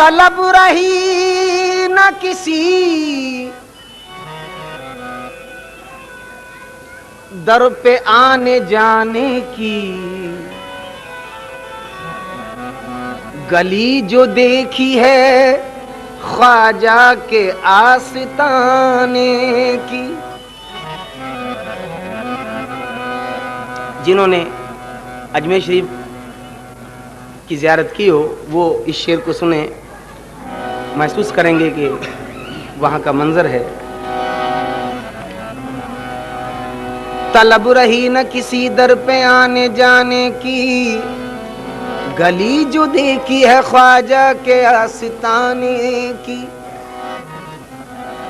طلب رہی نہ کسی در پہ آنے جانے کی، گلی جو دیکھی ہے خواجہ کے آستانے کی۔ جنہوں نے اجمیر شریف کی زیارت کی ہو وہ اس شعر کو سنیں، محسوس کریں گے کہ وہاں کا منظر ہے۔ طلب رہی نہ کسی در پہ آنے جانے کی، گلی جو دیکھی ہے خواجہ کے آستانے کی،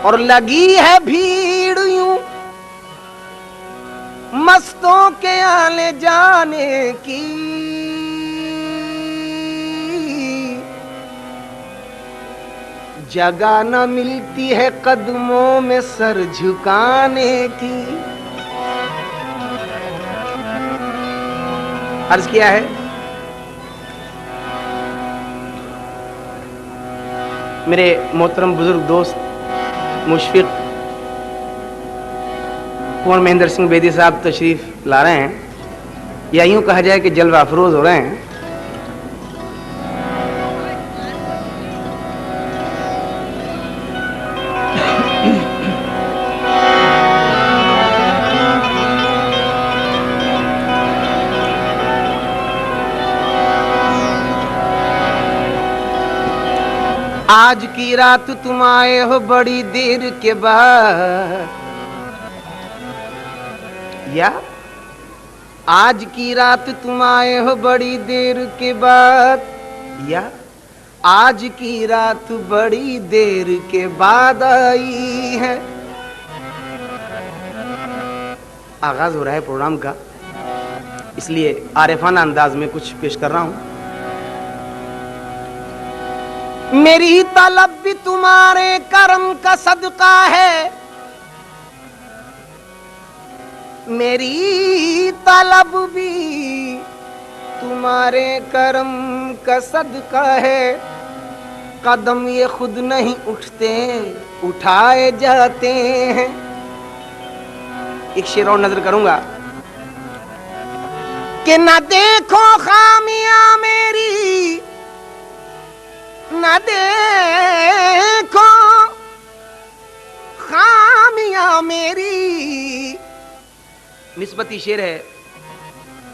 اور لگی ہے بھیڑ یوں مستوں کے آنے جانے کی، جگہ نہ ملتی ہے قدموں میں سر جھکانے کی۔ عرض کیا ہے میرے محترم بزرگ دوست مشفق کنور مہندر سنگھ بیدی صاحب تشریف لا رہے ہیں، یا یوں کہا جائے کہ جلوہ افروز ہو رہے ہیں۔ آج کی رات تم آئے ہو بڑی دیر کے بعد، یا آج کی رات تم آئے ہو بڑی دیر کے بعد، یا آج کی رات بڑی دیر کے بعد آئی ہے۔ آغاز ہو رہا ہے پروگرام کا، اس لیے عارفانہ انداز میں کچھ پیش کر رہا ہوں۔ میری طلب بھی تمہارے کرم کا صدقہ ہے، میری طلب بھی تمہارے کرم کا صدقہ ہے، قدم یہ خود نہیں اٹھتے اٹھائے جاتے ہیں۔ ایک شعر اور نظر کروں گا کہ نہ دیکھو خامیاں میری، نہ دیکھو خامیاں میری، نسبتی شعر ہے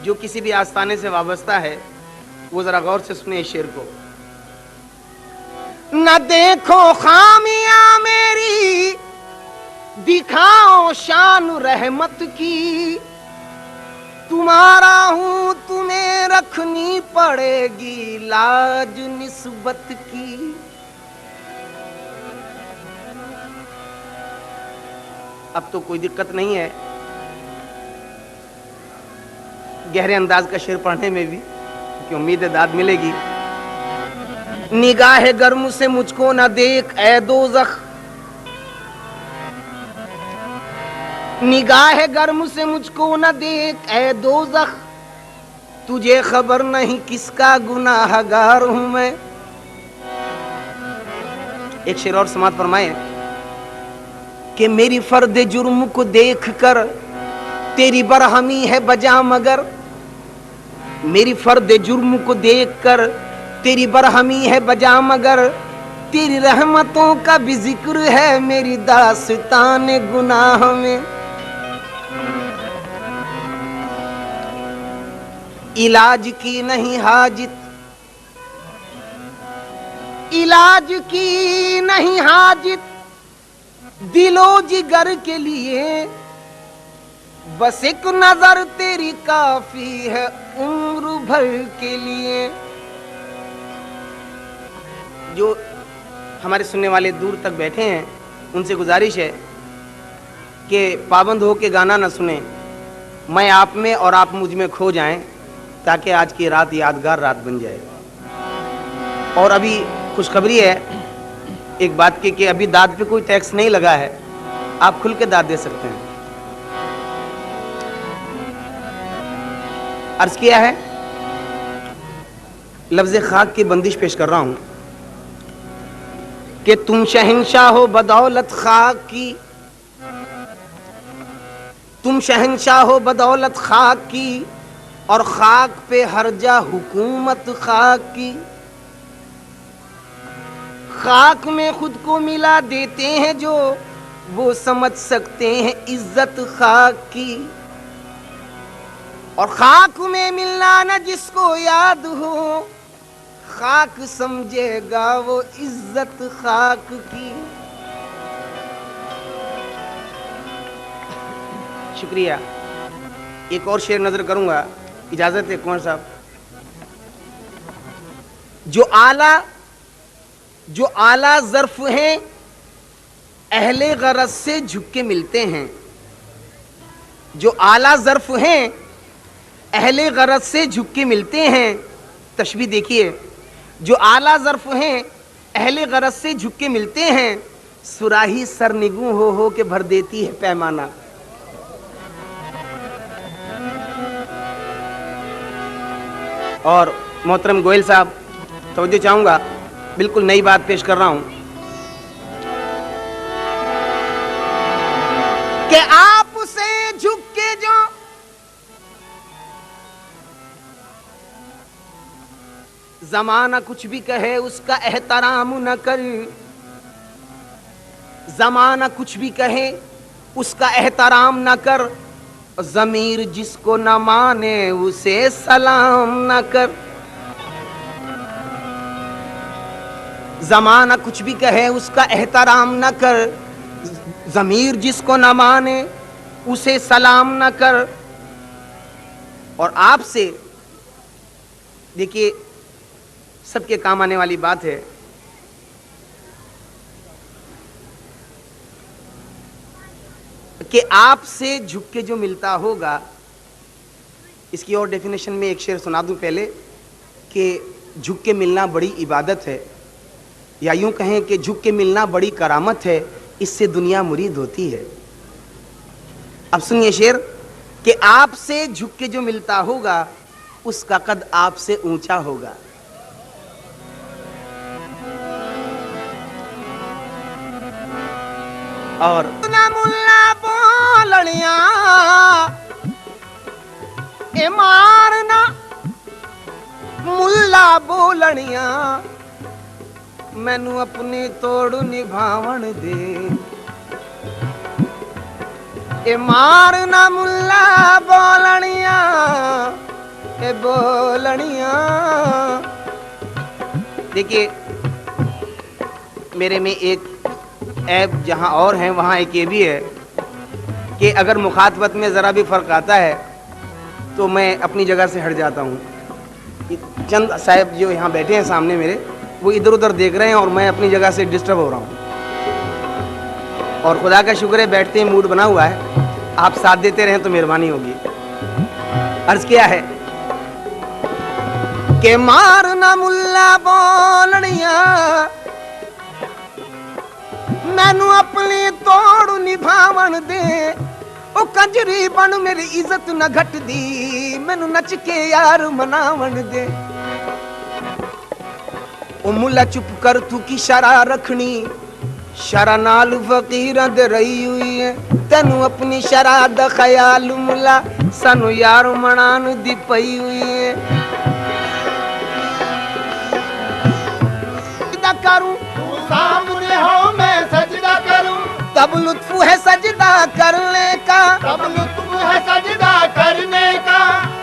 جو کسی بھی آستانے سے وابستہ ہے وہ ذرا غور سے سنیں اس شعر کو۔ نہ دیکھو خامیاں میری، دکھاؤ شان رحمت کی، تمہارا ہوں تمہیں رکھنی پڑے گی لاج نسبت کی۔ اب تو کوئی دقت نہیں ہے گہرے انداز کا شعر پڑھنے میں بھی، کہ امید ہے داد ملے گی۔ نگاہ گرم سے مجھ کو نہ دیکھ اے دوزخ، نگاہ گرم سے مجھ کو نہ دیکھ اے دوزخ، تجھے خبر نہیں کس کا گناہ گار ہوں میں۔ ایک شعر اور سماعت فرمائیں کہ میری فرد جرم کو دیکھ کر تیری برہمی ہے بجا مگر، میری فرد جرم کو دیکھ کر تیری برہمی ہے بجا مگر، تیری رحمتوں کا بھی ذکر ہے میری داستان گناہ میں۔ علاج کی نہیں حاجت، علاج کی نہیں حاجت دل و جگر کے لیے، بس ایک نظر تیری کافی ہے عمر بھر کے لیے۔ جو ہمارے سننے والے دور تک بیٹھے ہیں ان سے گزارش ہے کہ پابند ہو کے گانا نہ سنیں، میں آپ میں اور آپ مجھ میں کھو جائیں، تاکہ آج کی رات یادگار رات بن جائے۔ اور ابھی خوشخبری ہے ایک بات کی کہ ابھی داد پہ کوئی ٹیکس نہیں لگا ہے، آپ کھل کے داد دے سکتے ہیں۔ عرض کیا ہے لفظ خاک کی بندش پیش کر رہا ہوں کہ تم شہنشاہ ہو بدولت خاک کی، تم شہنشاہ ہو بدولت خاک کی، اور خاک پہ ہر جا حکومت خاک کی۔ خاک میں خود کو ملا دیتے ہیں جو، وہ سمجھ سکتے ہیں عزت خاک کی، اور خاک میں ملنا نہ جس کو یاد ہو، خاک سمجھے گا وہ عزت خاک کی۔ شکریہ۔ ایک اور شعر نظر کروں گا، اجازت ہے کنور صاحب؟ جو اعلیٰ ظرف ہیں اہل غرض سے جھک کے ملتے ہیں، جو اعلیٰ ظرف ہیں اہل غرض سے جھک کے ملتے ہیں۔ تشبیہ دیکھیے، جو اعلیٰ ظرف ہیں اہل غرض سے جھک کے ملتے ہیں، سراہی سرنگوں ہو کے بھر دیتی ہے پیمانہ۔ اور محترم گوئل صاحب، توجہ چاہوں گا، بالکل نئی بات پیش کر رہا ہوں کہ آپ سے جھک کے جو زمانہ کچھ بھی کہے اس کا احترام نہ کر، زمانہ کچھ بھی کہے اس کا احترام نہ کر، ضمیر جس کو نہ مانے اسے سلام نہ کر۔ زمانہ کچھ بھی کہے اس کا احترام نہ کر، ضمیر جس کو نہ مانے اسے سلام نہ کر۔ اور آپ سے دیکھیے سب کے کام آنے والی بات ہے کہ آپ سے جھک کے جو ملتا ہوگا، اس کی اور ڈیفینیشن میں ایک شعر سنا دوں پہلے کہ جھک کے ملنا بڑی عبادت ہے، یا یوں کہیں کہ جھک کے ملنا بڑی کرامت ہے، اس سے دنیا مرید ہوتی ہے۔ اب سنیے شعر کہ آپ سے جھک کے جو ملتا ہوگا اس کا قد آپ سے اونچا ہوگا۔ اور ملا بولڑیاں اے مارنا، ملا بولڑیاں مینوں اپنی توڑ نبھاون دے، اے مارنا ملا بولڑیاں اے بولڑیاں۔ دیکھیے میرے میں ایک عیب جہاں اور ہیں وہاں ایک یہ بھی ہے کہ اگر مخاطبت میں ذرا بھی فرق آتا ہے تو میں اپنی جگہ سے ہٹ جاتا ہوں۔ چند صاحب جو یہاں بیٹھے ہیں سامنے میرے، وہ ادھر ادھر دیکھ رہے ہیں اور میں اپنی جگہ سے ڈسٹرب ہو رہا ہوں، اور خدا کا شکر ہے بیٹھتے ہیں موڈ بنا ہوا ہے، آپ ساتھ دیتے رہیں تو مہربانی ہوگی۔ عرض کیا ہے کہ مارنا ملا بولڑیاں مینوں اپنی توڑ نبھاون دے، او کنجری بن میری عزت نہ گھٹ دی، مینوں نچ کے یار مناون دے۔ او ملا چپ کر تو کی شرع رکھنی، شرع نال فقیراں دے رہی ہوئی ہے، تینوں اپنی شرع دا خیال ملا سانو یار منان دی پئی ہوئی ہے۔ سجدہ کروں سامنے ہو میں سجدہ کروں، تب لطف ہے سجدہ کرنے کا، تب لطف ہے سجدہ کرنے کا۔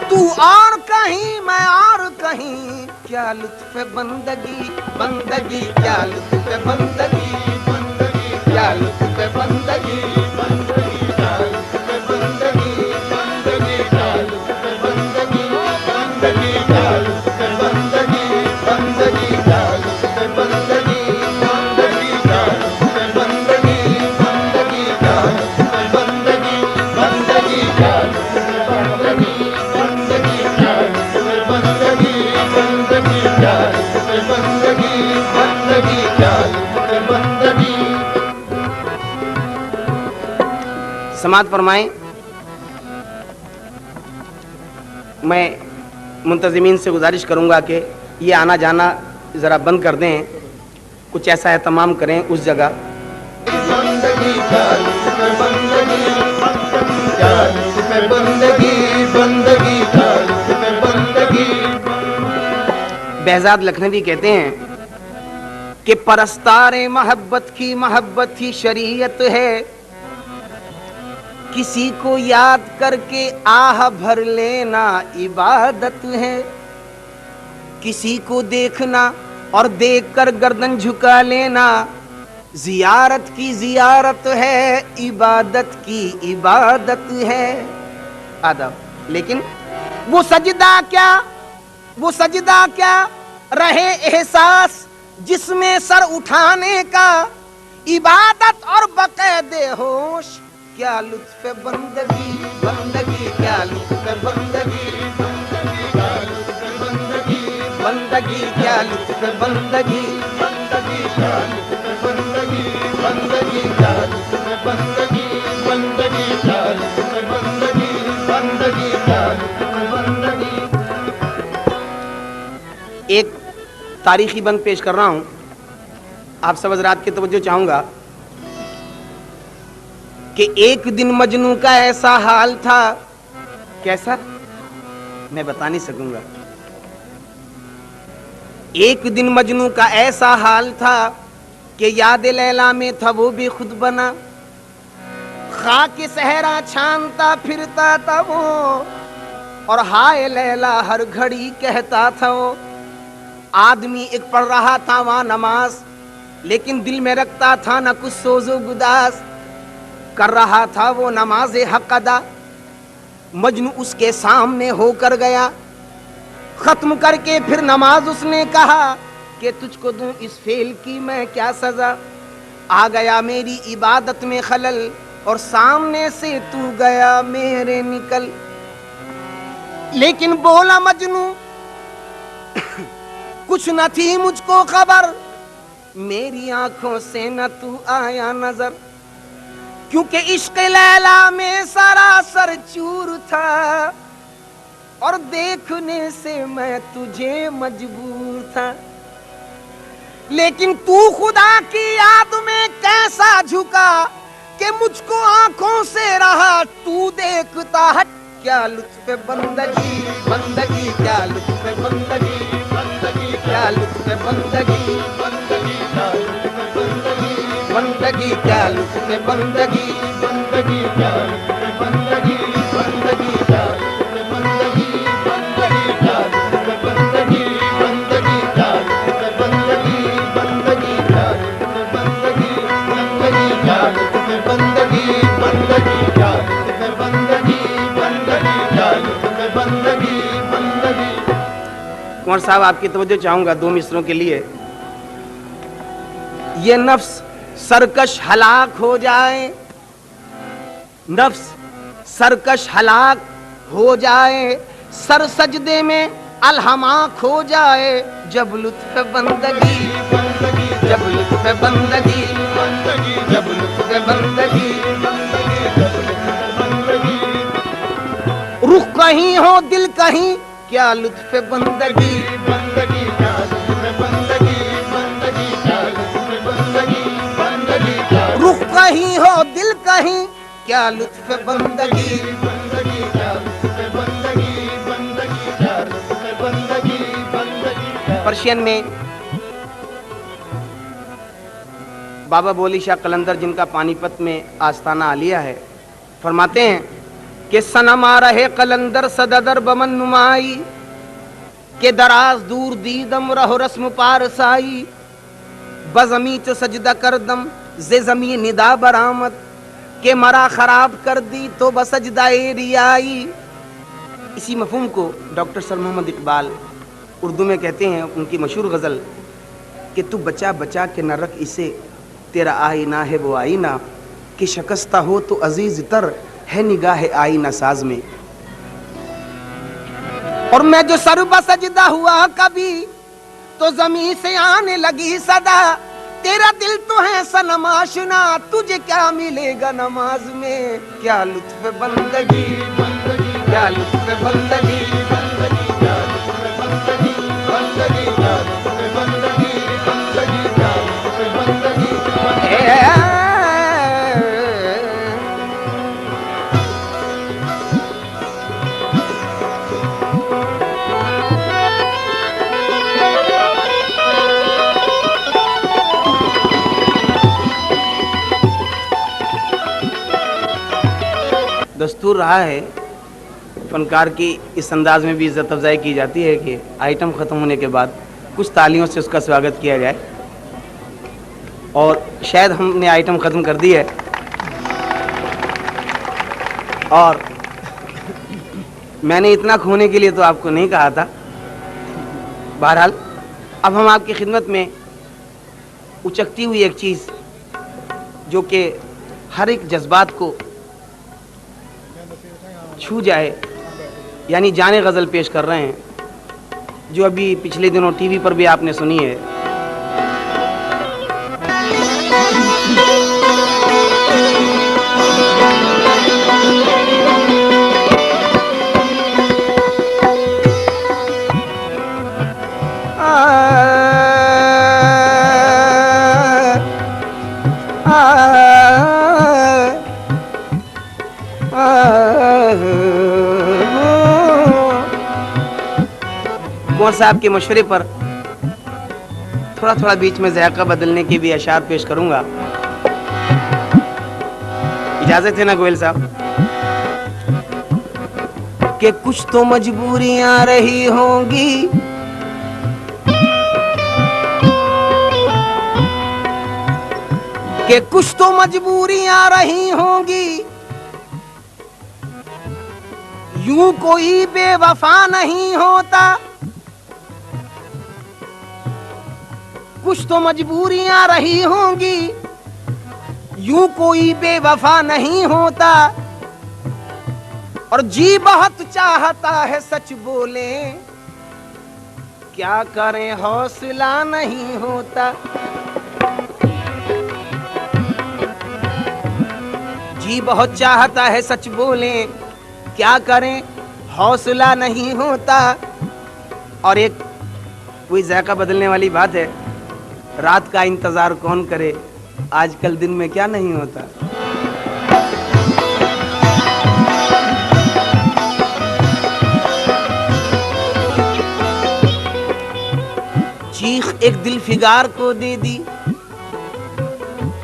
تو اور کہیں میں اور کہیں، کیا لطف ہے بندگی بندگی، کیا لطف ہے بندگی بندگی، کیا لطف ہے بندگی بندگی، کیا لطف ہے بندگی بندگی، کیا لطف ہے بندگی بندگی، کیا لطف ہے بندگی بندگی، کیا لطف ہے بندگی بندگی، کیا لطف ہے بندگی بندگی، کیا لطف ہے بندگی بندگی، کیا لطف ہے بندگی بندگی، کیا لطف ہے بندگی بندگی، کیا لطف ہے بندگی بندگی، کیا لطف ہے بندگی۔ سماعت فرمائیں۔ میں منتظمین سے گزارش کروں گا کہ یہ آنا جانا ذرا بند کر دیں कुछ ऐसा एहतमाम करें उस जगह। बंदगी क्या लुत्फ है बंदगी, क्या लुत्फ है बंदगी, बंदगी क्या लुत्फ है बंदगी। behzad लखनवी कहते हैं कि परस्तारे मोहब्बत की मोहब्बत ही शरीयत है, किसी को याद करके आह भर लेना इबादत है, किसी को देखना और देखकर गर्दन झुका लेना जियारत की जियारत है, इबादत की इबादत है। आदब लेकिन वो सजदा क्या रहे एहसास जिसमें सर उठाने का, इबादत और बक़ैदे होश क्या लुत्फ़ बंदगी, बंदगी क्या लुत्फ़ बंदगी, बंदगी क्या लुत्फ़ बंदगी, बंदगी क्या लुत्फ बंदगी, बंदगी क्या लुत्फ बंदगी, बंदगी क्या लुत्फ बंदगी, बंदगी क्या लुत्फ बंदगी। एक तारीखी बंद पेश कर रहा हूं, आप सब हज़रात की तवज्जो चाहूंगा कि एक दिन मजनू का ऐसा हाल था, कैसा मैं बता नहीं सकूंगा। एक दिन मजनू का ऐसा हाल था कि याद लैला में था वो भी खुद बना, खाक सहरा छानता फिरता था वो, और हाय लैला हर घड़ी कहता था वो। आदमी एक पढ़ रहा था वहां नमाज, लेकिन दिल में रखता था ना कुछ सोजो गुदास, कर रहा था वो नमाज हक अदा। मजनू उसके सामने होकर गया, खत्म करके फिर नमाज उसने कहा कि तुझको दूं इस फेल की मैं क्या सजा, आ गया मेरी इबादत में खलल और सामने से तू गया मेरे निकल। लेकिन बोला मजनू कुछ न थी मुझको खबर, मेरी आंखों से न तू आया नजर, क्योंकि इश्क लैला में सरासर चूर था और देखने से मैं तुझे मजबूर था। लेकिन तू खुदा की याद में कैसा झुका कि मुझको आंखों से रहा तू देखता है। क्या लुत्फ बंदगी, बंदगी क्या लुत्फ बंदगी, बंदगी क्या लुत्फ बंदगी, बंदगी क्या लुत्फ बंदगी, बंदगी क्या लुत्फ बंदगी, बंदगी क्या लुत्फ बंदगी, बंदगी क्या लुत्फ बंदगी, बंदगी क्या लुत्फ बंदगी, बंदगी क्या लुत्फ बंदगी, बंदगी क्या लुत्फ बंदगी, बंदगी क्या लुत्फ बंदगी, बंदगी क्या लुत्फ बंदगी, बंदगी क्या लुत्फ बंदगी, बंदगी। कुंवर साहब आपकी तवज्जो चाहूंगा दो मिसरों के लिए। ये नफ्स सरकश हलाक हो जाए, नफ्स सरकश हलाक हो जाए, सर सजदे में अलहमाक हो जाए, जब लुत्फ बंदगी, जब लुत्फ बंदगी, जब लुत्फ बंदगी, रुख कहीं हो दिल कहीं क्या लुत्फ बंदगी, बंदगी क्या लुत्फ बंदगी, बंदगी क्या लुत्फ बंदगी, बंदगी क्या रुख कहीं हो दिल कहीं क्या लुत्फ बंदगी। बंदगी क्या लुत्फ बंदगी, बंदगी क्या लुत्फ बंदगी, बंदगी। पर्शियन में बाबा बोली शाह कलंदर, जिनका पानीपत में आस्थाना आलिया है, फरमाते हैं कि सनम आ रहे कलंदर सददर बमन नुमाई, के दराज दूर दीदम रहो रस्म पारसाई, बजमी च सजदा करदम जे जमी निदा बरामद, के मरा खराब कर दी तो बसजदाए रियाई। इसी मफहूम को डॉक्टर सर मोहम्मद इकबाल उर्दू में कहते हैं, उनकी मशहूर गज़ल कि तू बचा बचा के न रख इसे, तेरा आईना है वो आईना, कि शकस्ता हो तो अजीज तर है निगाह आईना साज में। और मैं जो सर बसजदा हुआ कभी तो जमीन से आने लगी सदा, तेरा दिल तो है सनम आशना, तुझे क्या मिलेगा नमाज में। क्या लुत्फ बंदगी, क्या लुत्फ बंदगी, बंदगी क्या लुत्फ बंदगी, बंदगी क्या लुत्फ बंदगी, बंदगी क्या लुत्फ दस्तूर रहा है, फनकार की इस अंदाज में भी इज्जत अफजाई की जाती है कि आइटम ख़त्म होने के बाद कुछ तालियों से उसका स्वागत किया जाए, और शायद हमने आइटम ख़त्म कर दी है। और मैंने इतना खोने के लिए तो आपको नहीं कहा था। बहरहाल अब हम आपकी खिदमत में उचकती हुई एक चीज़ जो कि हर एक जज्बात को छू जाए, यानी जाने गज़ल पेश कर रहे हैं, जो अभी पिछले दिनों टीवी पर भी आपने सुनी है। कुंवर साहब के मशवरे पर थोड़ा थोड़ा बीच में ज़ायक़ा बदलने के भी अशार पेश करूंगा। इजाजत है ना गोयल साहब? कि कुछ तो मजबूरियां रही होंगी, कि कुछ तो मजबूरियां रही होंगी, यूं कोई बेवफा नहीं होता। कुछ तो मजबूरियां रही होंगी, यूं कोई बेवफा नहीं होता। और जी बहुत चाहता है सच बोले, क्या करें हौसला नहीं होता। जी बहुत चाहता है सच बोले, क्या करें हौसला नहीं होता। और एक कोई ज़ायक़ा बदलने वाली बात है, रात का इंतजार कौन करे, आजकल दिन में क्या नहीं होता। चीख एक दिल फिगार को दे दी,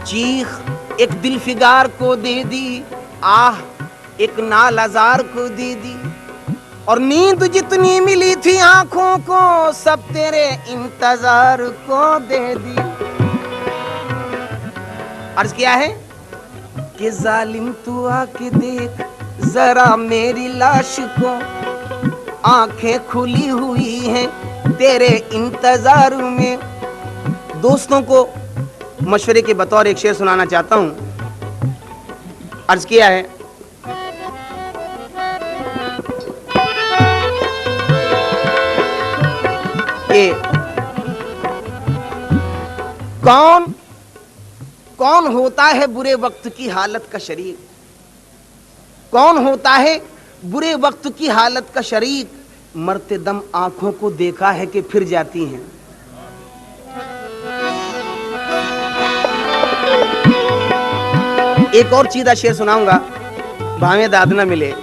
चीख एक दिल फिगार को दे दी, आह एक नालाजार को दे दी। और नींद जितनी मिली थी आंखों को, सब तेरे इंतजार को दे दी। अर्ज किया है कि जालिम तू आके देख जरा मेरी लाश को, आंखें खुली हुई हैं तेरे इंतजार में। दोस्तों को मशवरे के बतौर एक शेर सुनाना चाहता हूं। अर्ज किया है कि कौन होता है बुरे वक्त की हालत का शरीक, कौन होता है बुरे वक्त की हालत का शरीक, मरते दम आंखों को देखा है कि फिर जाती हैं। एक और चीज़ा शेर सुनाऊंगा, भावें दाद न मिले,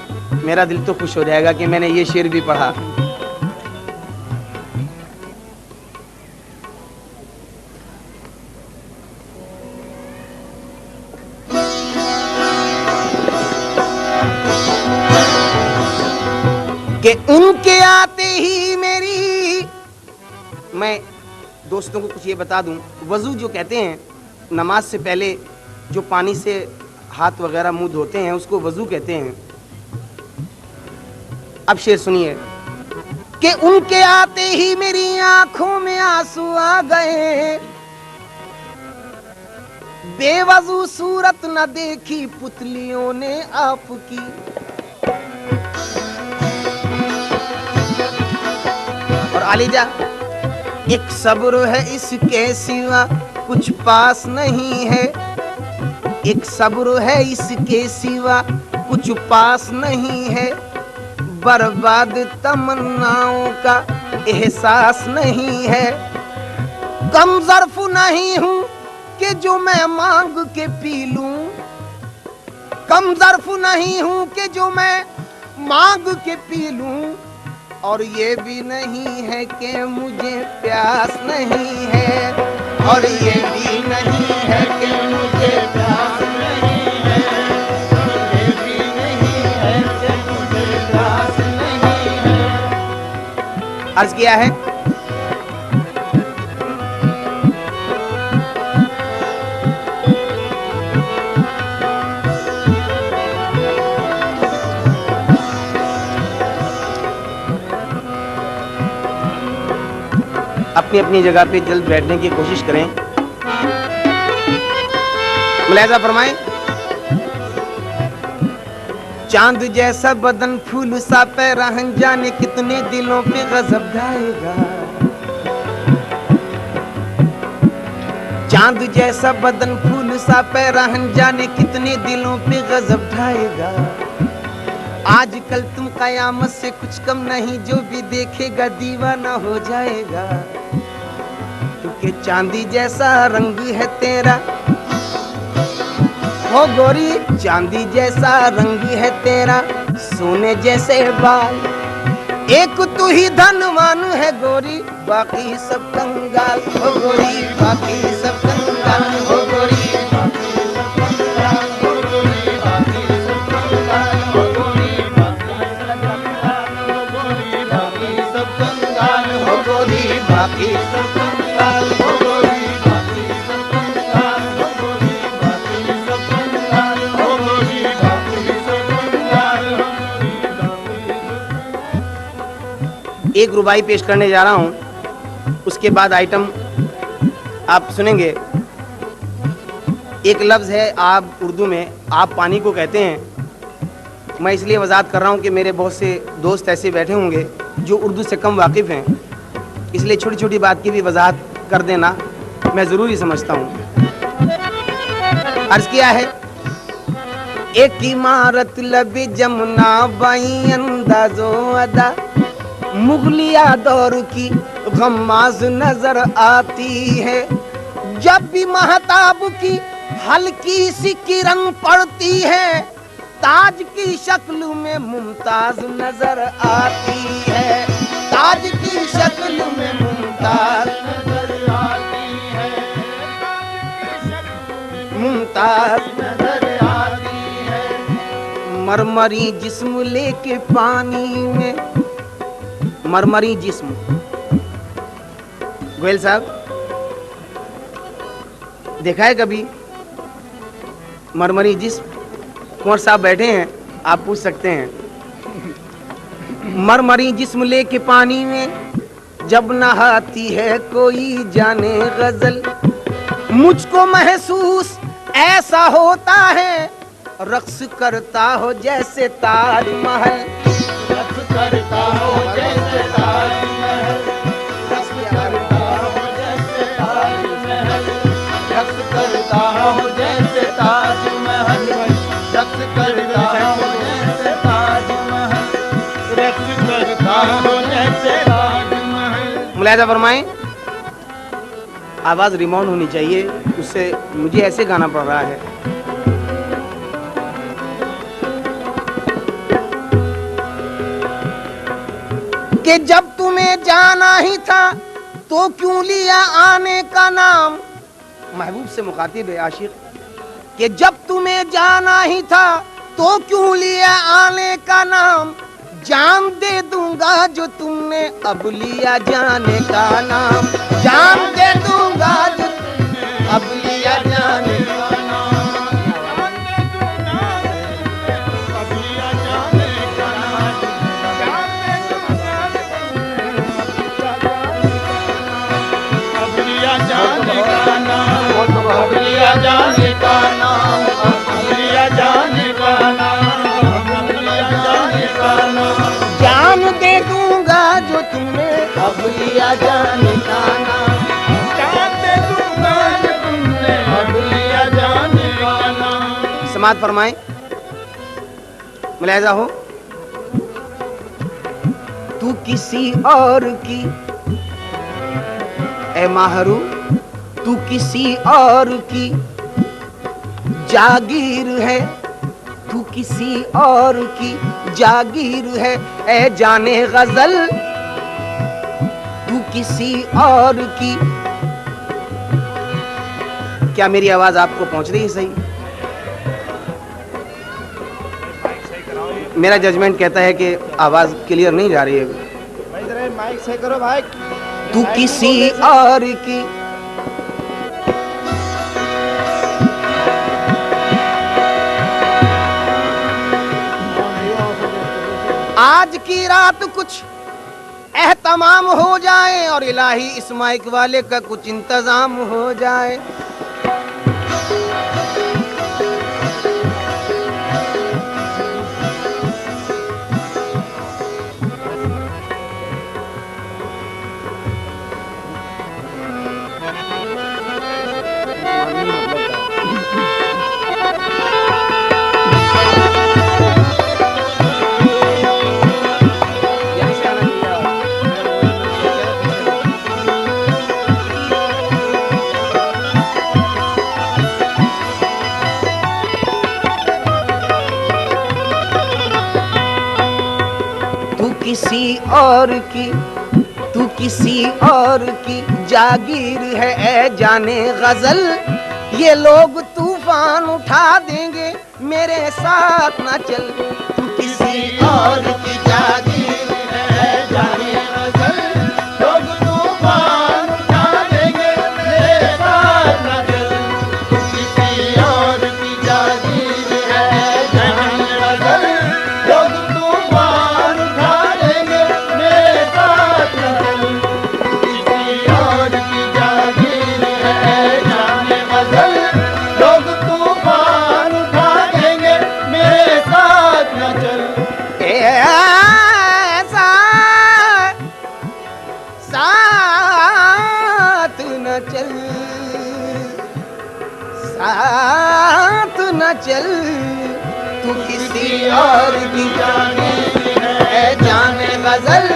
मेरा दिल तो खुश हो जाएगा कि मैंने ये शेर भी पढ़ा। कि उनके आते ही मेरी, मैं दोस्तों को कुछ ये बता दूं, वज़ू जो कहते हैं, नमाज से पहले जो पानी से हाथ वगैरह मुंह धोते हैं उसको वज़ू कहते हैं। अब शेर सुनिए कि उनके आते ही मेरी आंखों में आंसू आ गए, बेवज़ू सूरत न देखी पुतलियों ने आपकी। और आलीजा, एक सब्र है इसके सिवा कुछ पास नहीं है, एक सब्र है इसके सिवा कुछ पास नहीं है, बर्बाद तमन्नाओं का एहसास नहीं है। कम ज़र्फ नहीं हूं कि जो मैं मांग के पी लूं, कम ज़र्फ नहीं हूं कि जो मैं मांग के पी लूं, और ये भी नहीं है कि मुझे प्यास नहीं है, और ये भी नहीं है कि मुझे प्यास नहीं है, और ये भी नहीं عرض کیا ہے اپنی اپنی جگہ پہ جلد بیٹھنے کی کوشش کریں. ملاحظہ فرمائیں. چاند جیسا بدن پھول سا پیراہن جانے کتنے دلوں پہ غضب ڈھائے گا. چاند جیسا بدن پھول سا پیراہن جانے کتنے دلوں پہ غضب ڈھائے گا. آج کل تم قیامت سے کچھ کم نہیں جو بھی دیکھے گا دیوانہ ہو جائے گا. کیونکہ چاندی جیسا رنگ ہے تیرا ہو گوری چاندی جیسا رنگ ہے تیرا سونے جیسے بال. ایک تو ہی دھنوان ہے گوری باقی سب کنگال ہو گوری باقی سب کنگال ہو گوری. ایک ربائی پیش کرنے جا رہا ہوں, اس کے بعد آئٹم آپ سنیں گے. ایک لفظ ہے آب, اردو میں آپ پانی کو کہتے ہیں. میں اس لیے وضاحت کر رہا ہوں کہ میرے بہت سے دوست ایسے بیٹھے ہوں گے جو اردو سے کم واقف ہیں, اس لیے چھوٹی چھوٹی بات کی بھی وضاحت کر دینا میں ضروری سمجھتا ہوں. عرض کیا ہے ایک عمارت لب جمنا بائیں انداز و ادا مغلیہ دور کی غماز نظر آتی ہے. جب بھی مہتاب کی ہلکی سی کرن پڑتی ہے تاج کی شکل میں ممتاز نظر آتی ہے. تاج کی شکل میں ممتاز نظر آتی ہے. ممتاز نظر آتی ہے. مرمری جسم لے کے پانی میں مرمری جسم. گوئل صاحب دیکھا ہے کبھی مرمری جسم؟ کنور صاحب بیٹھے ہیں, آپ پوچھ سکتے ہیں. مرمری جسم لے کے پانی میں جب نہاتی ہے کوئی جانے غزل مجھ کو محسوس ایسا ہوتا ہے رقص کرتا ہو جیسے تاج محل. رقص کرتا ہو جیسے تاج محل. رقص کرتا ہو جیسے تاج محل. رقص کرتا ہو جیسے تاج محل. رقص کرتا ہو جیسے تاج محل. رقص کرتا ہو جیسے تاج محل. ملاحظہ فرمائیں آواز ریماؤنڈ ہونی چاہیے, اس سے مجھے ایسے گانا پڑ رہا ہے. کہ جب تمہیں جانا ہی تھا تو کیوں لیا آنے کا نام. محبوب سے مخاطب ہے عاشق کہ جب تمہیں جانا ہی تھا تو کیوں لیا آنے کا نام. جان دے دوں گا جو تم نے اب لیا جانے کا نام. جان دے دوں گا جو تم نے اب لیا جانے کا نام. جانے کا نام جانے کا نام جانے کا نام. جان دے دوں گا جو تمہیں اب لیا جانے کا نام. جان دے دوں گا جو تم نے اب لیا جانے کا نام. سماعت فرمائیں, ملاحظہ ہو. تو کسی اور کی اے ماہرو تو کسی اور کی جاگیر ہے. تو کسی اور کی جاگیر ہے اے جانے غزل. تو کسی اور کی. کیا میری آواز آپ کو پہنچ رہی ہے صحیح؟ میرا ججمنٹ کہتا ہے کہ آواز کلیئر نہیں جا رہی ہے. माइक से करो भाई। तू किसी और की आज की रात कुछ एहतमाम हो जाए और इलाही इस माइक वाले का कुछ इंतजाम हो जाए। तू किसी और की जागीर है ऐ जाने गजल, ये लोग तूफान उठा देंगे मेरे साथ ना चल। तू किसी और की जागीर है ऐ जाने गजल, लोग तूफान उठा देंगे मेरे साथ न चल। तू किसी और की जागीर है जाने गजल, लोग तूफान उठा देंगे मेरे साथ न चल। तू किसी और की जागीर है जाने गजल, लोग तूफान उठा देंगे मेरे साथ न चल। साथ न चल, तू किसी और की जागीर है जाने गजल,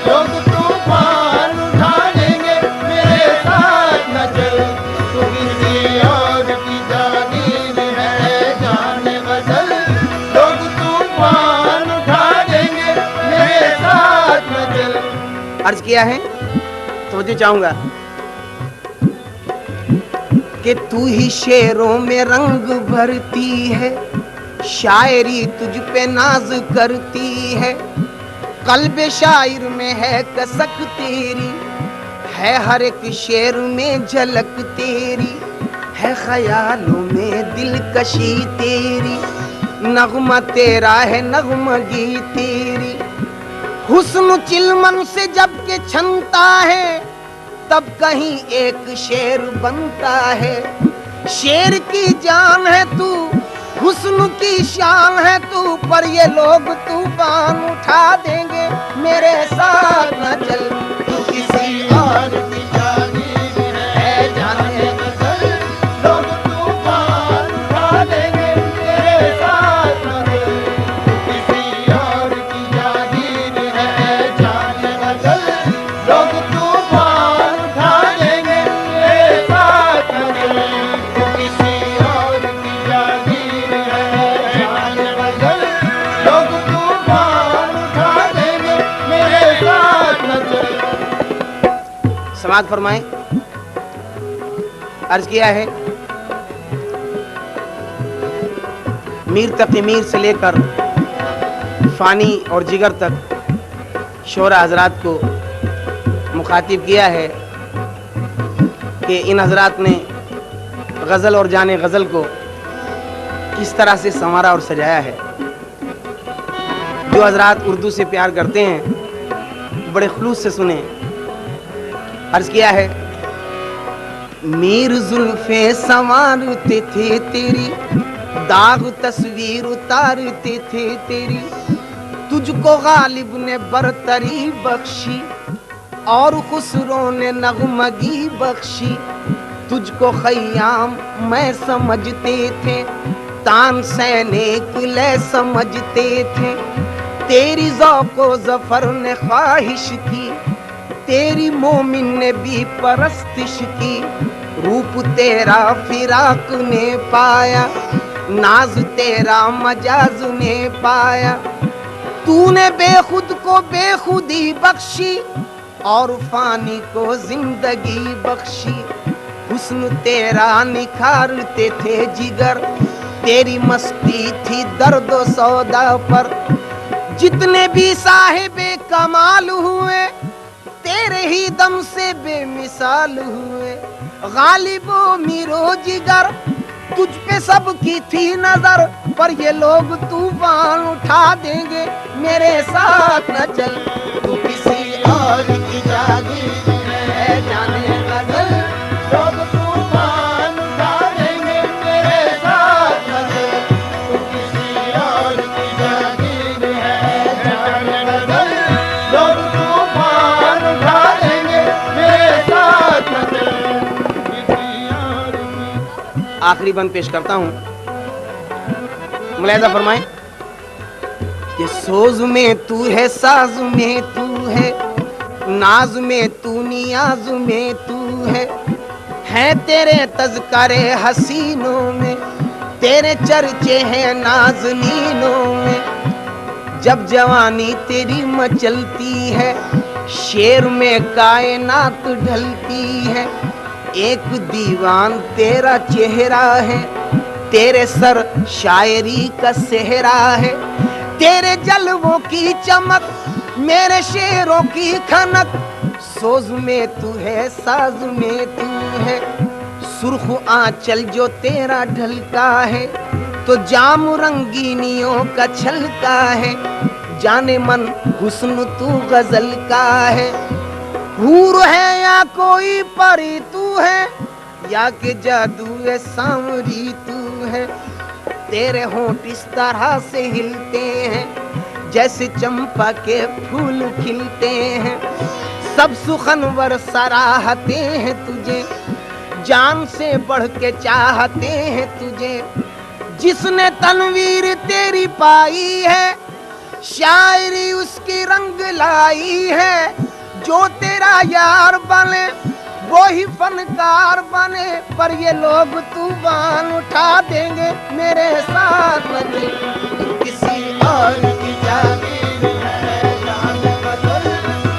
लोग तूफान उठा देंगे मेरे साथ न चल। तू किसी और की जागीर है जाने गजल, लोग तूफान उठा देंगे मेरे साथ न चल। अर्ज किया है तो मुझे चाहूंगा कि तू ही शेरों में रंग भरती है, शायरी तुझ पे नाज करती है, कल्ब शायर में है कसक तेरी, है हर एक शेर में झलक तेरी, है ख्यालों में दिलकशी तेरी, नगमा तेरा है नगमगी तेरी। हुस्न चिलमन से जब के छनता है तब कहीं एक शेर बनता है, शेर की जान है तू, हुस्न की शान है तू, पर ये लोग तूफान उठा देंगे मेरे साथ न चल। तू किसी और की जागीर है जाने गजल, लोग तूफान उठा देंगे मेरे साथ न चल। तू किसी और की जागीर है जाने गजल, लोग तूफान उठा देंगे मेरे साथ न चल। तू किसी और की जागीर है जाने गजल, लोग तूफान उठा देंगे मेरे साथ न चल। समाज फरमाएं। अर्ज किया है मीर तक मीर से लेकर फानी और जिगर तक शोरा हजरात को मुखातिब किया है कि इन हजरात ने गज़ल और जाने गज़ल को किस तरह से संवारा और सजाया है। जो हजरात उर्दू से प्यार करते हैं बड़े खुलूस से सुने। अर्ज किया है मीर जुल्फे संवारते थे तेरी, दाग तस्वीर उतारते थे तेरी, तुझको गालिब ने बरतरी बख्शी और खुसरो ने नगमगी बख्शी, तुझको खयाम मैं समझते थे, तान सैने किले समझते थे, तेरी ज़ौक़ो ज़फ़र ने ख्वाहिश की, तेरी मोमिन ने भी परस्तिश की, रूप तेरा फिराक ने पाया, नाज तेरा मजाज ने पाया, तूने बेखुद को बेखुदी बख्शी और फानी को जिंदगी बख्शी, हुस्न तेरा निखारते थे जिगर, तेरी मस्ती थी दर्द सौदा पर, जितने भी साहिबे कमाल हुए तेरे ही दम से बेमिसाल हुए, गालिबो मीरो जिगर तुझ पे सबकी थी नजर, पर ये लोग तूफान उठा देंगे, मेरे साथ न चल। तू किसी और की जागीर है, जाने गजल लोग तूफान उठा देंगे, मेरे साथ न चल। तू किसी और की जागीर है, जाने गजल लोग तूफान उठा देंगे, मेरे साथ न चल। किसी और की आखिरी बंद पेश करता हूँ, मुलाहिजा फरमाएं कि सोज में तू है, साज में तू है, नाज में तू, नियाज में तू है तेरे तज़किरे हसीनों में, तेरे चर्चे हैं नाज़नीनों में। जब जवानी तेरी मचलती है, शेर में कायनात ढलती है, एक दीवान तेरा चेहरा है, तेरे सर शायरी का सेहरा है, तेरे जलवों की चमक, मेरे शेरों की खनक। सोज में तू है, साज में तू है, सुर्ख आंचल जो तेरा ढलका है, तो जाम रंगीनियों का छलका है, जाने मन हुस्न तू गजल का है। हूर है या कोई परी तू है, या कि जादू है सांवरी तू है, तेरे होंठ इस तरह से हिलते हैं, जैसे चंपा के फूल खिलते हैं। सब सुखनवर सराहते हैं तुझे, जान से बढ़ के चाहते हैं तुझे। जिसने तनवीर तेरी पाई है, शायरी उसकी रंग लाई है, जो तेरा यार बने वो ही फनकार बने, पर ये लोग तूफान उठा देंगे, मेरे साथ न चल। किसी और की जागीर है, जाने गजल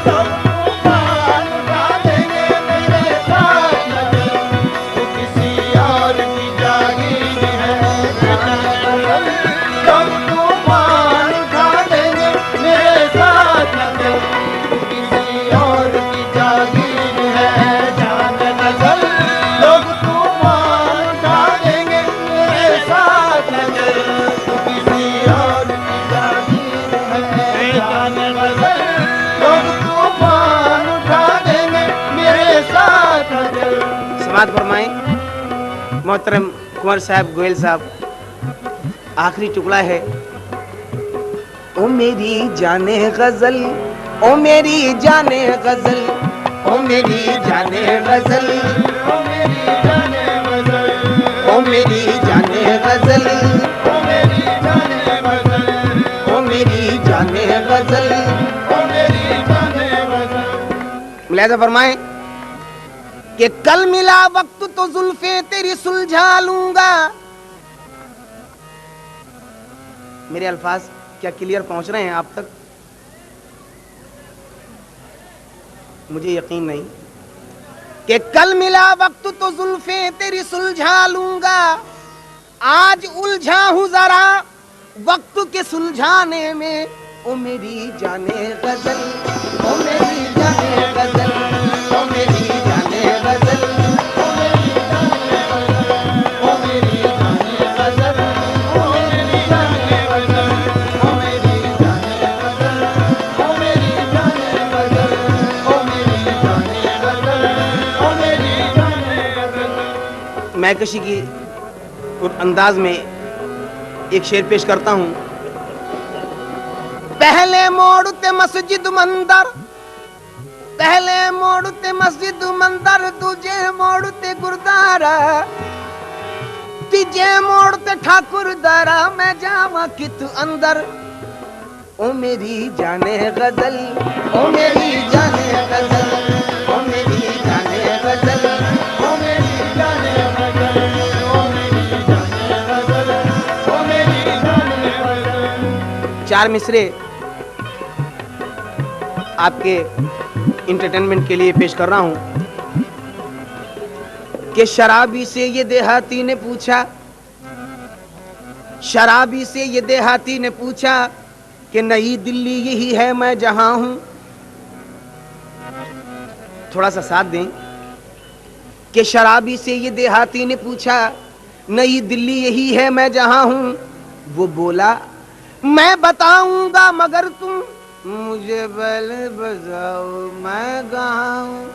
लोग तूफान उठा देंगे, मेरे साथ न चल। तू किसी और की जागीर है, जाने गजल लोग तूफान उठा देंगे, मेरे साथ न चल। तू किसी और की जागीर है, जाने गजल लोग तूफान उठा देंगे, मेरे साथ न चल। तू किसी और की जागीर है, जाने गजल लोग तूफान उठा देंगे, मेरे साथ न चल। समात फरमाएं मोहतरम कुंवर साहब, गोयल साहब। आखिरी टुकड़ा है। ओ मेरी जाने गजल, ओ मेरी जाने गजल, ओ मेरी जाने गजल, ओ मेरी जाने गजल, ओ मेरी जाने गजल, ओ मेरी जाने गजल, ओ मेरी जाने गजल। ओ मेरी जाने गजल। मुलाहिजा फरमाएं कि कल मिला वक्त तो जुल्फे तेरी सुलझा लूंगा। मेरे अल्फाज क्या क्लियर पहुंच रहे हैं आप तक? मुझे यकीन नहीं कि कल मिला वक्त तो जुल्फे तेरी सुलझा लूंगा। आज उलझा हूं जरा वक्त के सुलझाने में। ओ मेरी जाने गजल, ओ मेरी जाने गजल, ओ मेरी जाने गजल, ओ मेरी जाने गजल, ओ मेरी जाने गजल, ओ मेरी जाने गजल, ओ मेरी जाने गजल, ओ मेरी जाने गजल, ओ मेरी जाने गजल, ओ मेरी जाने गजल। मैकशी की अंदाज में एक शेर पेश करता हूं। पहले मोड़ते मस्जिद मंदर, पहले मोड़ते मस्जिद मंदर, तुझे मोड़ते गुरुद्वारा, तुझे मोड़ते ठाकुर दारा, मैं जावा कित अंदर। ओ मेरी जाने गजल, ओ मेरी जाने गजल, ओ मेरी जाने गजल, ओ मेरी जाने गजल, ओ मेरी जाने गजल, ओ मेरी जाने गजल। चार मिसरे आपके इंटरटेनमेंट के लिए पेश कर रहा हूं कि शराबी से ये देहाती ने पूछा, शराबी से ये देहाती ने पूछा कि नई दिल्ली यही है मैं जहां हूं। थोड़ा सा साथ दें कि शराबी से ये देहाती ने पूछा, नई दिल्ली यही है मैं जहां हूं? वो बोला, मैं बताऊंगा मगर तुम मुझे पहले बताओ मैं कहां हूं।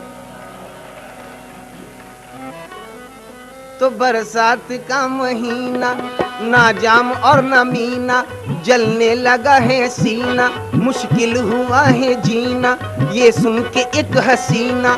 तो बरसात का महीना, ना जाम और ना मीना, जलने लगा है सीना, मुश्किल हुआ है जीना। ये सुन के एक हसीना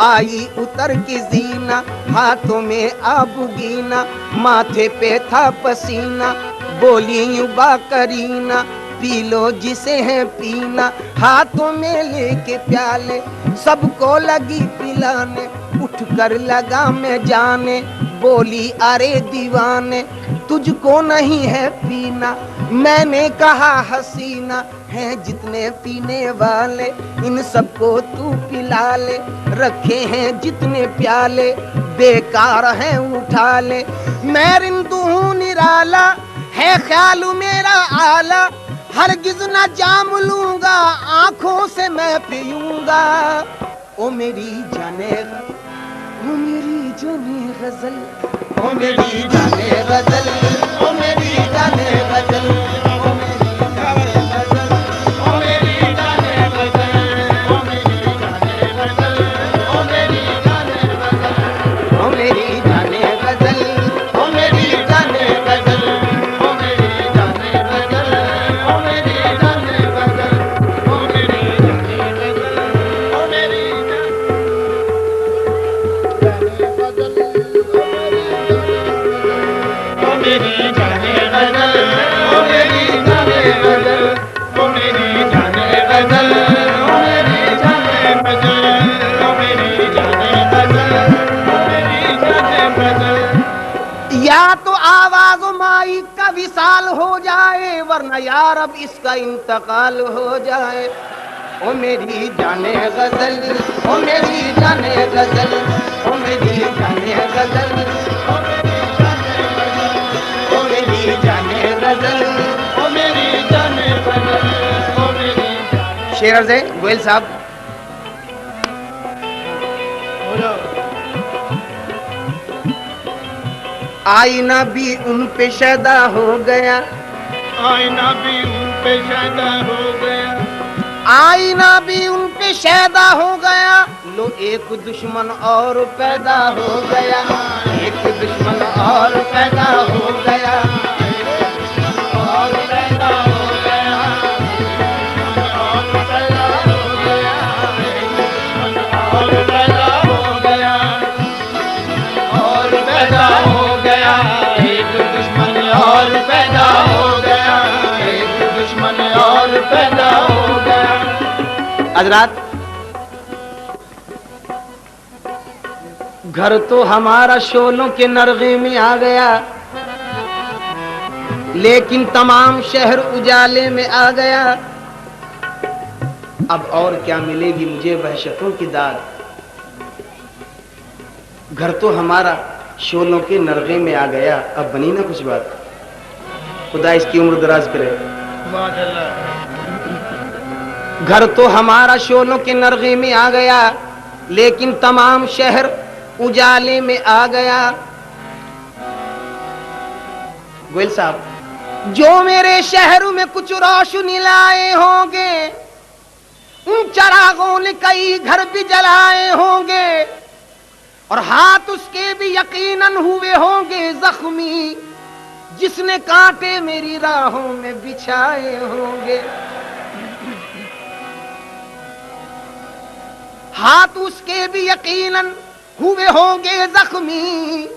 आई उतर के जीना, हाथों में आबगीना, माथे पे था पसीना, बोली युबा करीना, पी लो जिसे है पीना। हाथों में लेके प्याले सबको लगी पिलाने, उठ कर लगा मैं जाने, बोली अरे दीवाने तुझको नहीं है पीना। मैंने कहा हसीना है जितने पीने वाले, इन सबको तू पिला ले, रखे हैं जितने प्याले बेकार हैं उठा ले। मैं रिंदू हूँ निराला, है ख्याल मेरा आला, हरगिज न जाम लूंगा, आंखों से मैं पीऊंगा। ओ मेरी जाने, ओ मेरी जाने गजल, ओ मेरी जाने गजल, ओ मेरी जाने गजल, ओ मेरी जाने गजल, ओ मेरी जाने गजल, ओ मेरी जाने गजल, ओ मेरी जाने गजल, ओ मेरी जाने गजल, ओ मेरी जाने गजल, ओ मेरी जाने गजल, ओ मेरी जाने गजल, ओ मेरी जाने गजल, ओ मेरी मेरी जाने गजल, ओ मेरी जाने गजल, ओ मेरी जाने गजल, ओ मेरी जाने गजल, ओ मेरी जाने गजल, ओ मेरी जाने गजल। या तो आवाज माई का विशाल हो जाए, वरना यार अब इसका इंतकाल हो जाए। ओ मेरी जाने गजल, ओ मेरी जाने गजल, ओ मेरी जाने गजल, ओ मेरी जाने गजल, ओ मेरी जाने गजल, ओ मेरी। शेर अर्ज़ है गोयल साहब। आईना भी उन पे शैदा हो गया, आईना भी उन पे शैदा हो गया, आईना भी उन पे शैदा हो गया। लो एक दुश्मन और पैदा हो गया, एक दुश्मन और पैदा हो गया, और पैदा हो गया, और पैदा हो गया, और पैदा हो गया, और पैदा हो गया, एक दुश्मन और पैदा हो गया, एक दुश्मन और पैदा हो गया। हज़रात, घर तो हमारा शोलों के नरगे में आ गया, लेकिन तमाम शहर उजाले में आ गया। अब और क्या मिलेगी मुझे वहशतों की दाद। घर तो हमारा शोलों के नरगे में आ गया, अब बनी ना कुछ बात। खुदा इसकी उम्र दराज करे। घर तो हमारा शोलों के नरगे में आ गया, लेकिन तमाम शहर उजाले में आ गया। गोयल साहब, जो मेरे शहर में कुछ रोशनी लाए होंगे, उन चरागों ने कई घर भी जलाए होंगे, और हाथ उसके भी यकीनन हुए होंगे जख्मी, जिसने कांटे मेरी राहों में बिछाए होंगे। हाथ उसके भी यकीनन हुए होंगे जख्मी,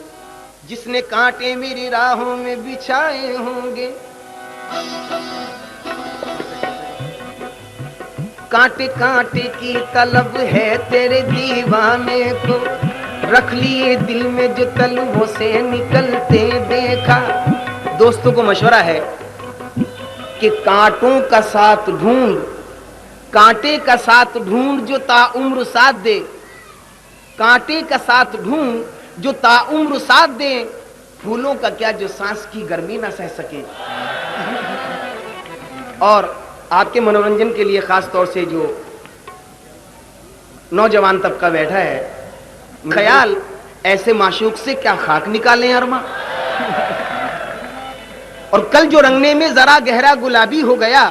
जिसने कांटे मेरी राहों में बिछाए होंगे। कांटे कांटे की तलब है तेरे दीवाने को, रख लिए दिल में जो तलवों से निकलते देखा। दोस्तों को मशवरा है कि कांटों का साथ ढूंढ, कांटे का साथ ढूंढ जो ताउम्र साथ दे, कांटे का साथ ढूंढ जो ताउम्र साथ दे, फूलों का क्या जो सांस की गर्मी ना सह सके। और आपके मनोरंजन के लिए खास तौर से जो नौजवान तबका बैठा है, ख्याल ऐसे माशूक से क्या खाक निकालें अरमा। और कल जो रंगने में जरा गहरा गुलाबी हो गया,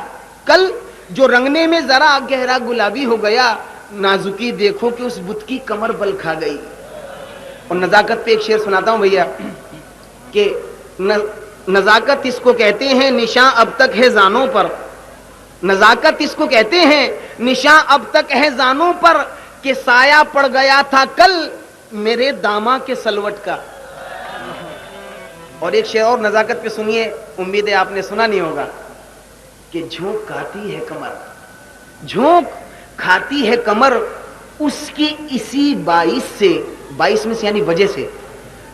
कल जो रंगने में जरा गहरा गुलाबी हो गया, नाजुकी देखो कि उस बुत की कमर बल खा गई। और नजाकत पे एक शेर सुनाता हूं भैया कि नजाकत इसको कहते हैं निशां अब तक है जानों पर, नजाकत इसको कहते हैं निशां अब तक है जानों पर, कि साया पड़ गया था कल मेरे दामा के सलवट का। और एक शेर और नजाकत पे सुनिए, उम्मीद है आपने सुना नहीं होगा, कि झोंक खाती है कमर, झोंक खाती है कमर उसकी इसी 22 में से यानी वजह से,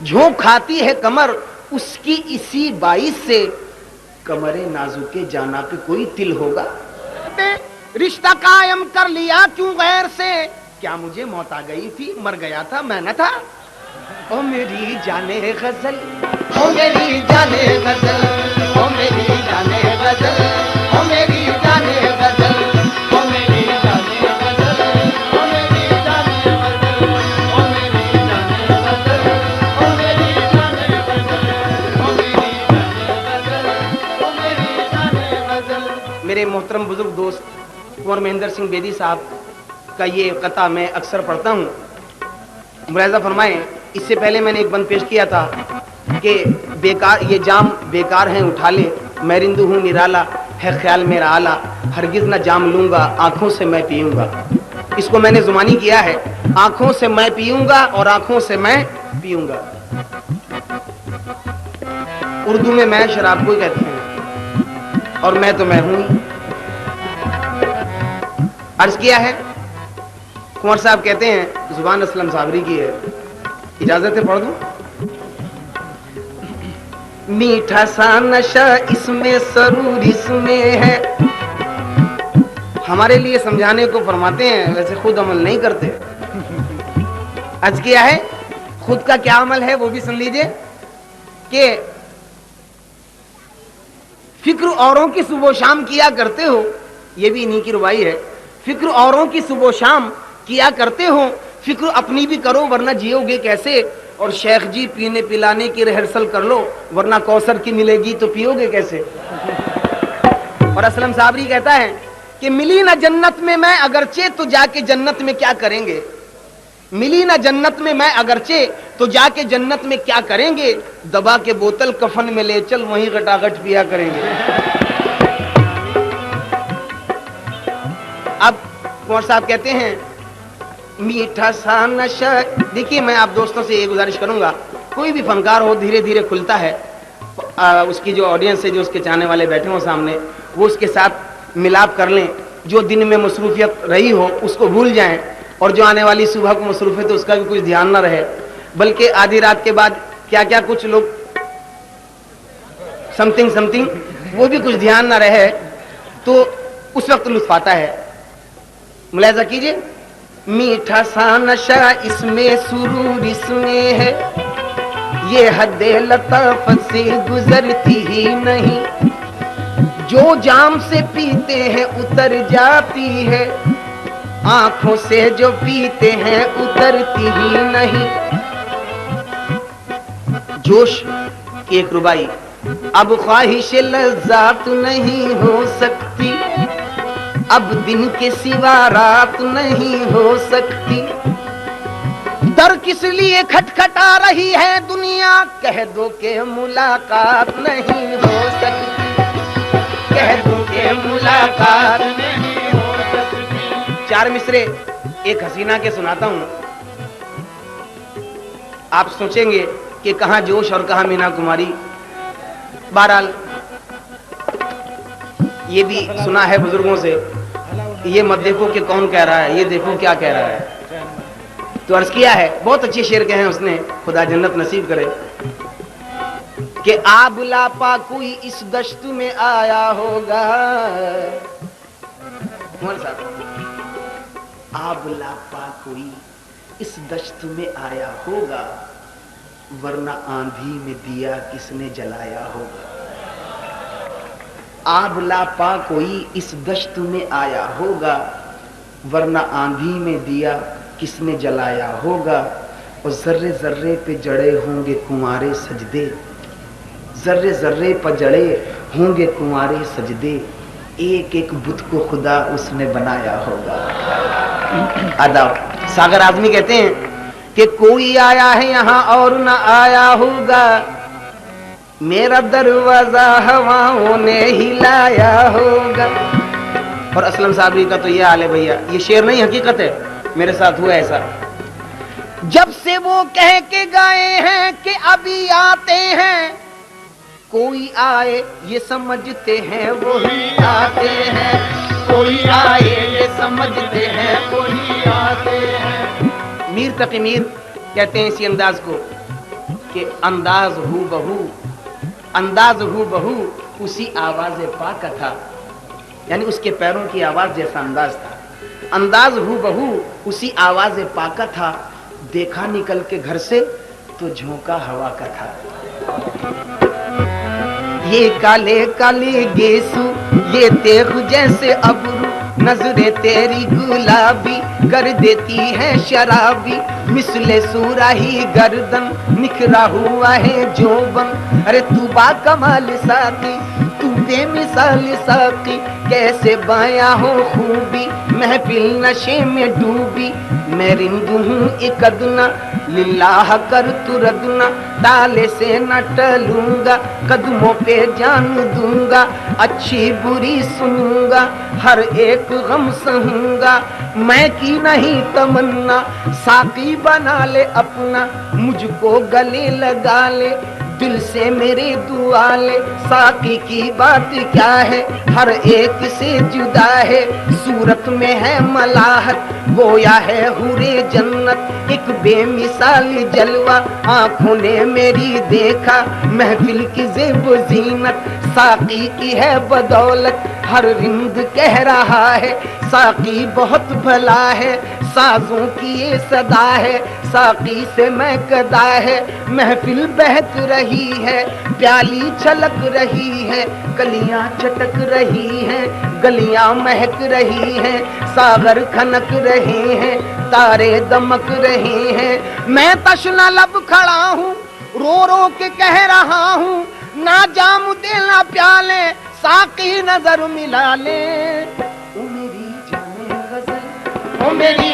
झोंक खाती है कमर उसकी इसी 22 से, कमरे नाजुके जाना पे कोई तिल होगा। रिश्ता कायम कर लिया क्यों गैर से, क्या मुझे मौत आ गई थी, मर गया था मैं न था। ओ मेरी जाने गजल, ओ मेरी जाने गजल, ओ मेरी जाने गजल, ओ मेरी जाने गजल, ओ मेरी जाने गजल, ओ मेरी जाने गजल, ओ मेरी जाने गजल, ओ मेरी जाने गजल, ओ मेरी जाने गजल, ओ मेरी जाने गजल। मेरे मोहतरम बुजुर्ग दोस्त कुंवर महेंद्र सिंह बेदी साहब का ये कता मैं अक्सर पढ़ता हूँ, मुलाहिजा फरमाएं। इससे पहले मैंने एक बंद पेश किया था कि बेकार ये जाम बेकार हैं उठा ले, मैं रिंदू हूँ निराला है ख्याल मेरा आला, हरगिज ना जाम लूंगा आंखों से मैं पीऊंगा। इसको मैंने जुबानी किया है, आंखों से मैं पीऊंगा और आंखों से मैं पीऊंगा। उर्दू में मैं शराब को कहते हैं और मैं तो मैं हूं। अर्ज किया है, कुंवर साहब कहते हैं जुबान असलम साबरी की है, इजाजत है पढ़ दूं। मीठा सा नशा इसमें सरूर इसमें है, हमारे लिए समझाने को फरमाते हैं, वैसे खुद अमल नहीं करते। अर्ज किया है, खुद का क्या अमल है वो भी सुन लीजिए कि फिक्र औरों की सुबह शाम किया करते हो, ये भी इन्हीं की रुबाई है। फिक्र औरों की सुबह शाम किया करते हो, फिक्र अपनी भी करो वरना जियोगे कैसे। और शेख जी पीने पिलाने की रिहर्सल कर लो वरना कौसर की मिलेगी तो पियोगे कैसे। और असलम साबरी कहता है कि मिली ना जन्नत में मैं अगरचे तो जाके जन्नत में क्या करेंगे, मिली ना जन्नत में मैं अगरचे तो जाके जन्नत में क्या करेंगे, दबा के बोतल कफन में ले चल वहीं गटागट पिया करेंगे। अब कुंवर साहब कहते हैं मीठा सा नशा। देखिए मैं आप दोस्तों से ये गुजारिश करूंगा, कोई भी फनकार हो धीरे धीरे खुलता है, उसकी जो ऑडियंस है, जो उसके चाहने वाले बैठे हो सामने, वो उसके साथ मिलाप कर लें। जो दिन में मसरूफियत रही हो उसको भूल जाएं, और जो आने वाली सुबह को मसरूफियत है उसका भी कुछ ध्यान ना रहे, बल्कि आधी रात के बाद क्या क्या कुछ लोग समथिंग वो भी कुछ ध्यान ना रहे, तो उस वक्त लुत्फ आता है। मुलाहिजा कीजिए, मीठा सा नशा इसमें सुरूर इसमें है, ये हद्दे लताफत से गुजरती ही नहीं, जो जाम से पीते हैं उतर जाती है, आंखों से जो पीते हैं उतरती ही नहीं। जोश की एक रुबाई, अब ख्वाहिश लज्जात नहीं हो सकती, अब दिन के सिवा रात नहीं हो सकती, दर किस लिए खटखटा रही है दुनिया, कह दो कि मुलाकात नहीं हो सकती, कह दो कि मुलाकात नहीं हो सकती। चार मिसरे एक हसीना के सुनाता हूं, आप सोचेंगे कि कहां जोश और कहां मीना कुमारी। बहरहाल ये भी सुना है बुजुर्गों से, ये मत देखो कि कौन कह रहा है, ये देखो क्या कह रहा है। तो अर्ज किया है, बहुत अच्छे शेर कहे हैं उसने, खुदा जन्नत नसीब करे, कि आ बुलापा कोई इस दश्त में आया होगा, आ बुलापा कोई इस दश्त में आया होगा, वरना आंधी में दिया किसने जलाया होगा। आब लापा कोई इस दश्त में आया होगा, वरना आंधी में दिया किस ने जलाया होगा। और जर्रे जर्रे पे जड़े होंगे कुंवारे सजदे, जर्रे जर्रे पर जड़े होंगे कुंवारे सजदे, एक एक बुत को खुदा उसने बनाया होगा। आदाब। सागर आजमी कहते हैं कि कोई आया है यहाँ और न आया होगा, मेरा दरवाजा हवाओं ने हिलाया होगा। और असलम साबरी का तो ये हाल है भैया, ये शेर नहीं हकीकत है, मेरे साथ हुआ ऐसा। जब से वो कह के गए हैं कि अभी आते हैं, कोई आए ये समझते हैं वही आते हैं, कोई आए ये समझते हैं वही आते हैं। मीर तकी मीर कहते हैं इसी अंदाज को कि अंदाज हू बहू उसी आवाज पाक था, यानी उसके पैरों की आवाज जैसा अंदाज था। अंदाज हू बहू उसी आवाज पाका था, देखा निकल के घर से तो झोंका हवा का था। ये काले काले गेसू ये तेग जैसे अबरू, नजरे तेरी गुलाबी कर देती है शराबी, मिसले सुराही गर्दन निखरा हुआ है जोबन। अरे तू बा कमाल साथी तू बेमिसाल साकी, कैसे बाया हो खूबी महफिल नशे में डूबी। मैं रिंदू हूँ एक अदना लिल्लाह कर तू रदना, ताले से न टलूंगा कदमों पे जान दूंगा, अच्छी बुरी सुनूंगा हर एक गम सहूंगा। मैं की नहीं तमन्ना साकी बना ले अपना, मुझको गले लगा ले दिल से मेरे दुआ ले। साकी की बात क्या है हर एक से जुदा है, सूरत में है मलाहत गोया है हुरे जन्नत। एक बेमिसाल जलवा आंखों ने मेरी देखा, महफिल की ज़ेब ज़ीनत साकी की है बदौलत। हर रिंद कह रहा है साकी बहुत भला है, साजों की ये सदा है साकी से मैं कदा है। महफिल बहक रही है प्याली छलक रही है, कलियां चटक रही हैं गलियां महक रही हैं, सागर खनक रहे हैं तारे दमक रहे हैं। मैं तशना लब खड़ा हूँ रो रो के कह रहा हूँ, ना जाम देना प्याले साकी नजर मिला ले। ओ मेरी जाने गजल ओ मेरी